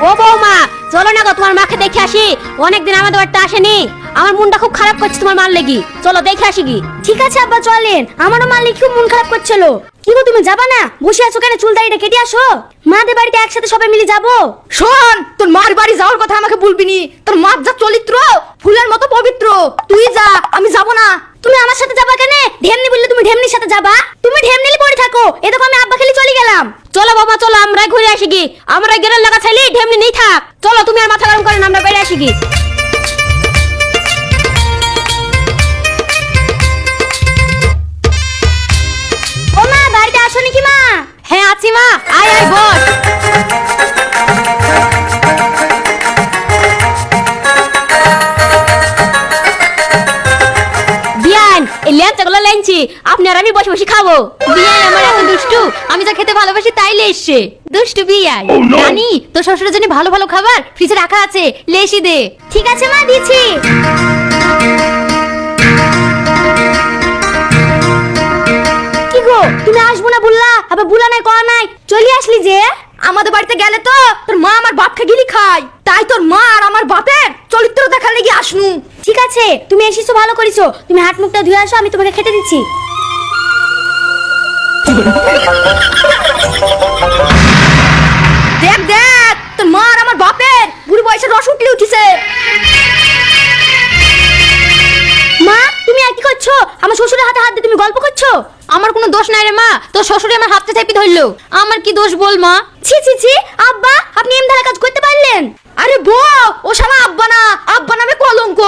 ও বৌমা, চলো না গো তোমার মাকে দেখে আসি। অনেকদিন আমাদের বাড়িতে আসেনি, আমার মনটা খুব খারাপ করছে তোমার মার লেগি। চলো দেখে আসি কি। ঠিক আছে আব্বা চলেন, আমারও মার লেগে খুব মন খারাপ করছিল। কি গো তুমি যাবা না? বসে আছো কেন? চুল দাড়িটা কেটে আসো, মাদের বাড়িতে একসাথে সবাই মিলে যাবো। শোন, তোর মার বাড়ি যাওয়ার কথা আমাকে বলবি নি। তোর মার যা চরিত্র ফুলের মতো পবিত্র, তুই যা, আমি যাব না। তুমি আমার সাথে যাবা কেন? ঢেমনি বললে তুমি ঢেমনির সাথে যাবা? তুমি ঢেমনিলি পড়ে থাকো, এ দেখো আমি আব্বা খেলে চলে গেলাম। চলো বাবা চলো, আমরা ঘুরে আসি কি। আমরা গেরের লাগা ছেলে ঢেমনি নেই থাক। চলো তুমি আর মাথা গরম করেন, আমরা বেড়ে আসি কি। ও মা, বাড়িতে আসো নাকি মা? হ্যাঁ আছি মা, আয় আয় বস। ল্যাংচাগুলো লেনছি, আপনি আর আমি বসে বসে খাবো। বিয়াই আমার এত দুষ্টু, আমি যা খেতে ভালোবাসি তাই লেসছে। দুষ্টু বিয়াই। রানী, তোর শ্বশুরের জন্য ভালো ভালো খাবার ফ্রিজে রাখা আছে, লেসি দে। ঠিক আছে মা, দিচ্ছি। কি গো, তুমি আসবো না বললা, আবার বুলা নাই করা নাই, চলে আসলি যে। আমাদের বাড়িতে গেলে তো তোর মা আমার বাপকে গিলি খায়, তাই তোর মা আর আমার বাপের চরিত্র দেখার লেগে আসনু। ঠিক আছে, তুমি এসেছো ভালো করেছো। তুমি হাত মুখটা ধুয়ে আসো, আমি তোমাকে খেতে দিচ্ছি। দেখ দেখ, তোর মা আর আমার বাপের বুড়ি বয়সে রস উঠলে উঠিছে। মা, তুমি আর কি করছো? আমার শ্বশুরের হাতে হাত দিয়ে তুমি গল্প করছো। আমার কোনো দোষ নাই রে মা, তোর শ্বশুরে আমার হাতটা চেপে ধরলো। আমার কি দোষ বল মা? ছি ছি ছি, আব্বা আপনি এমন ধরনের কাজ করতে পারলেন? আরে বউ, ও শালা আব্বা না, আব্বা নামে কলঙ্ক।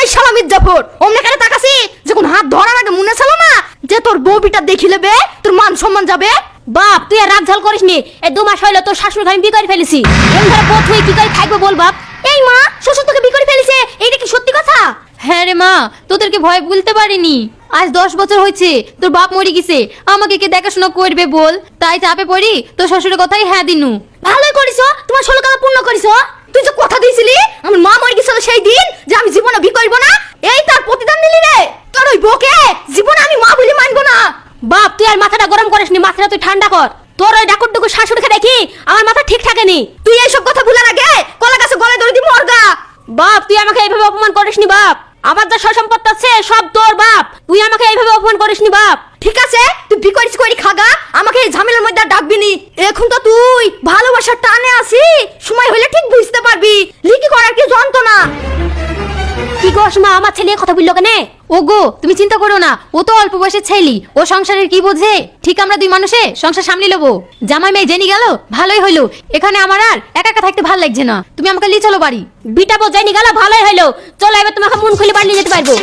এই শালা মির্জাফর, অমনে কেন তাকাসি? যখন হাত ধরার আগে মনে ছিল না যে তোর বউ বিটা দেখি লেবে তোর মান সম্মান যাবে? বাপ, তুই আর রাগ ঝাল করিস নি। এই 2 মাস হইলো তোর শাশুড়ি আমি বিয়ে করে ফেলেছি। এমন ধরে পথ হয়ে কি করে থাকবো বল বাপ? এই মা, শ্বশুর তোকে বিয়ে করে ফেলেছে, এইটা কি সত্যি কথা? হ্যাঁ রে মা, তোদেরকে ভয় বলতে পারিনি। আজ 10 বছর হয়েছে তোর বাপ মরে গেছে, আমাকে কে দেখাশোনা করবে বল? তাই চাপে পড়ি তোর শ্বশুরের কথাই হ্যাঁ দিনু। ভালোই করিস, তোমার 16 কথা পূর্ণ করিস। তুই যে কথা দিয়েছিলি আমার মা মরে গেছিল সেই দিন যে আমি জীবনে বিয়ে করব না, এই তার প্রতিদান দিলি রে। তোর ওই বউকে জীবনে আমি মা বলে মানবো না। বাপ, তুই আর মাথাটা গরম করিস নি, মাথাটা তুই ঠান্ডা কর। তোর ওই ডাকুটুকু শাশুড়িকে দেখি আমার মাথা ঠিক থাকেনি। তুই এইসব কথা ভুলার আগে কলা গাছে গলায় ধরে দি মরগা। বাপ, তুই আমাকে এইভাবে অপমান করিস নি বাপ। আমার যা সম্পত্তি আছে সব তোর বাপ, তুই আমাকে এইভাবে অপমান করিস নি বাপ। ঠিক আছে, তুই বিয়ে করিস করি খাগা, আমাকে এই ঝামেলার মধ্যে আর ডাকবি নি। এখন তো তুই ভালোবাসার টানে আসি, সময় হলে ঠিক বুঝতে পারবি লিখি করার কি যন্ত্রণা। কি গোস মা, আমার ছেলে কথা বললো কেন? ও গো, তুমি চিন্তা করো না, ও তো অল্প বয়সের ছেলে, ও সংসারের কি বোঝে। ঠিক আমরা 2 মানুষে সংসার সামলে নেবো। জামাই মেয়ে জেনে গেল, ভালোই হইলো। এখানে আমার আর একা একা থাকতে ভালো লাগছে না, তুমি আমাকে নিয়ে চলো বাড়ি। বিটা বউ জেনে গেল, ভালোই হইলো। চলো এবার তোমাকে মন খুলে বাড়ি নিয়ে যেতে পারবো।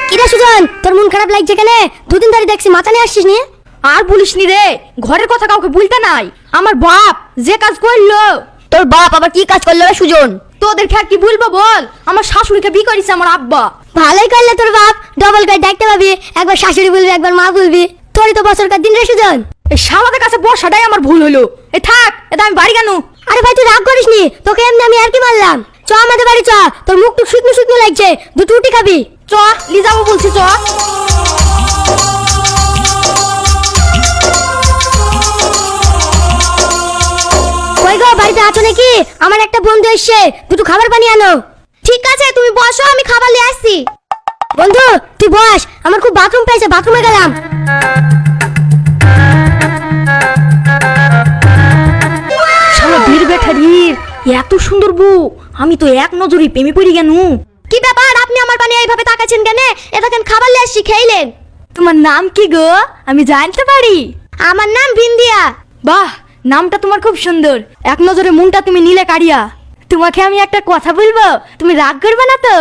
কিরা সুজন, তোর মন খারাপ লাগছে কেন? 2 দিন ধরে দেখছি মাথা নিয়ে আসছিস নি। আর বলিস নি রে, ঘরের কথা কাউকে বলতে নাই। আমার বাপ যে কাজ করলো। তোর বাপ আবার কি কাজ করলো রে সুজন? তোদেরকে আর কি বলবো বল, আমার শাশুড়িকে বিয়ে করেছে আমার আব্বা। ভালোই করলে তোর বাপ, ডবল করে ডাকতে পাবি, একবার শাশুড়ি বলবি একবার মা বলবি। তোরই তো বছরকার দিন রে সুজন। এই শালাদের কাছে বসাটাই আমার ভুল হলো। এ থাক, এটা আমি বাড়ি কেন? আরে ভাই তুই রাগ করিস নি, তোকে এমনি আমি আর কি মারলাম। চ আমাদের বাড়ি চ, তোর মুখ টুক শুকনো শুকনো লাগছে, 2 রুটি খাবি। চ, লি যাবো বলছি চ। কই গো, বাড়িতে আছো নাকি? আমার একটা বন্ধু এসছে, 2 খাবার পানি আনো। ঠিক আছে তুমি বসো, আমি খাবার নিয়ে আসছি। বন্ধু তুই বস, আমার খুব বাথরুম পেয়েছে, বাথরুমে গেলাম। শালা বীর বেঠারির এত সুন্দর বউ, আমি তো এক নজরে প্রেমে পড়ি গেনু। কি ব্যাপার, আপনি আমার পানি এইভাবে তাকাচ্ছেন কেন? এটা কেন খাবার নিয়ে আসছি, খেইলেন? তোমার নাম কি গো, আমি জানতে পারি? আমার নাম বিন্দিয়া। বাহ, নামটা তোমার খুব সুন্দর। এক নজরে মনটা তুমি নিলে কাড়িয়া। তোমাকে আমি একটা কথা বলবো, তুমি রাগ করবে না তো?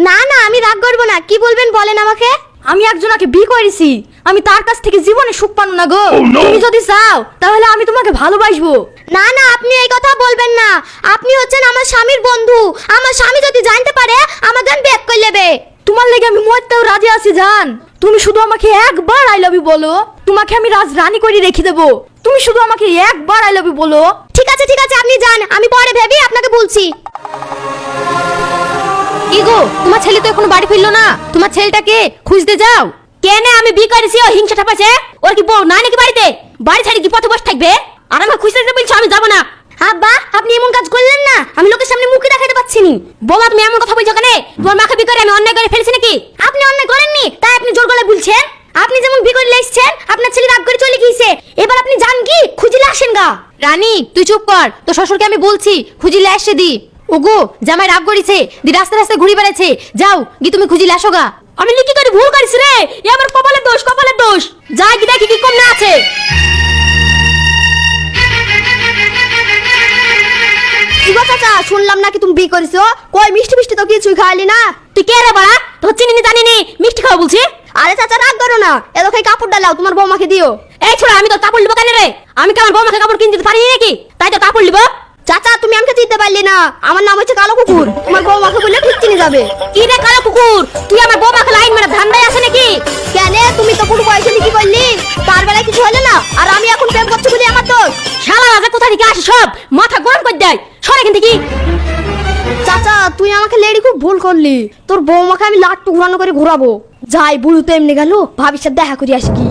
না না, আমি রাগ করবো না। কি বলবেন বলেন আমাকে। আমি একজনকে বিয়ে করেছি, আমি তার কাছ থেকে জীবনে সুখ পাবো না গো। তুমি যদি চাও তাহলে আমি তোমাকে ভালোবাসবো। না না, আপনি এই কথা বলবেন না। আপনি হচ্ছেন আমার স্বামীর বন্ধু, আমার স্বামী যদি জানতে পারে আমার গান ব্যাক করে নেবে। তোমার লেগে আমি মরতেও রাজি আছি জান। তুমি শুধু আমাকে একবার আই লাভ ইউ বলো, তোমাকে আমি রাজরানী করে রেখে দেবো। তুমি শুধু আমাকে একবার আই লাভ ইউ বলো। ঠিক আছে আপনি যান, আমি পরে ভেবে আপনাকে বলছি। কি গো, তোমার ছেলে তো এখনো বাড়ি ফিরলো না, তোমার ছেলেটাকে খুঁজতে যাও। কেন আমি বিয়ে করেছি ও হিংসা ঠাপাছে? ওর কি বউ নাই নাকি বাড়িতে? বাড়ি ছাড়ি কি পথে বসে থাকবে? আর আমার খুশি থাকতে বলছো আমি যাবো না। আব্বা আপনি এমন কাজ করলেন না, আমি লোকের সামনে মুখে দেখাতে পাচ্ছি নি। বৌমা তুমি এমন কথা বলছো কেন? তোমার মাকে বিয়ে করে আমি অন্যায় করে ফেলছি নাকি? আপনি অন্যায় করেননি, তাই আপনি জোর গলায় বলছেন। আপনি যেমন বিয়ে করে এসেছেন, আপনার ছেলে রাগ করে চলে গিয়েছে, এবার আপনি যান কি খুঁজিলে আসেন গা। রানী তুই চুপ কর, তো শ্বশুরকে আমি বলছি খুঁজিলে আসে দি। ওগো জামাই রাগ করেছে, দি রাস্তা রাস্তায় ঘুরে বেড়াচ্ছে, যাও গি তুমি খুঁজিলে আসো গা। আমি লিখি করে ভুল করেছি রে, এ আমার কপালের দোষ, কপালের দোষ। যাই কি দেখি কি কম না আছে। কি গো চাচা, শুনলাম নাকি তুমি বিয়ে করেছো? কই মিষ্টি মিষ্টি তো কিছুই খাওয়ালি না। তুই কে রে বাড়া? তোর চিনি নি জানি নি, মিষ্টি খাওয়া বলছি। আরে চাচা রাগ করো না, এলো খাই কাপড় ডালাও, তোমার বৌমাকে দিও। এই ছোড়া আমি তো কাপড় লিবো কেন রে? আমি কি আমার বৌমাকে কাপড় কিনতে পারি নাকি? তাই তো কাপড় লিবো। চাচা তুমি আমাকে চিনতে পারলি না, আমার নাম হচ্ছে কালো কুকুর। তোমার বৌমাকে বললে ঠিক চিনে যাবে। কি রে কালো কুকুর, তুই আমার বৌমাকে লাইন মেরে ধান্দায় আছে নাকি? কেন তুমি তো পুরো বয়সে কি করলি? তার বেলায় কিছু হলো না, আর আমি এখন প্রেম করছি বলে আমার দোষ। শালা রাজা কোথা থেকে আসে সব মাথা গরম করে দেয়, সরে এখান থেকে। চাচা তুই আমাকে লেডি খুব ভুল করলি, তোর বৌমাকে আমি লাট্টু ঘুরানো করে ঘুরাবো। যাই বুড়ো তো এমনি গেল, ভাবির সাথে দেখা করি আসি কি।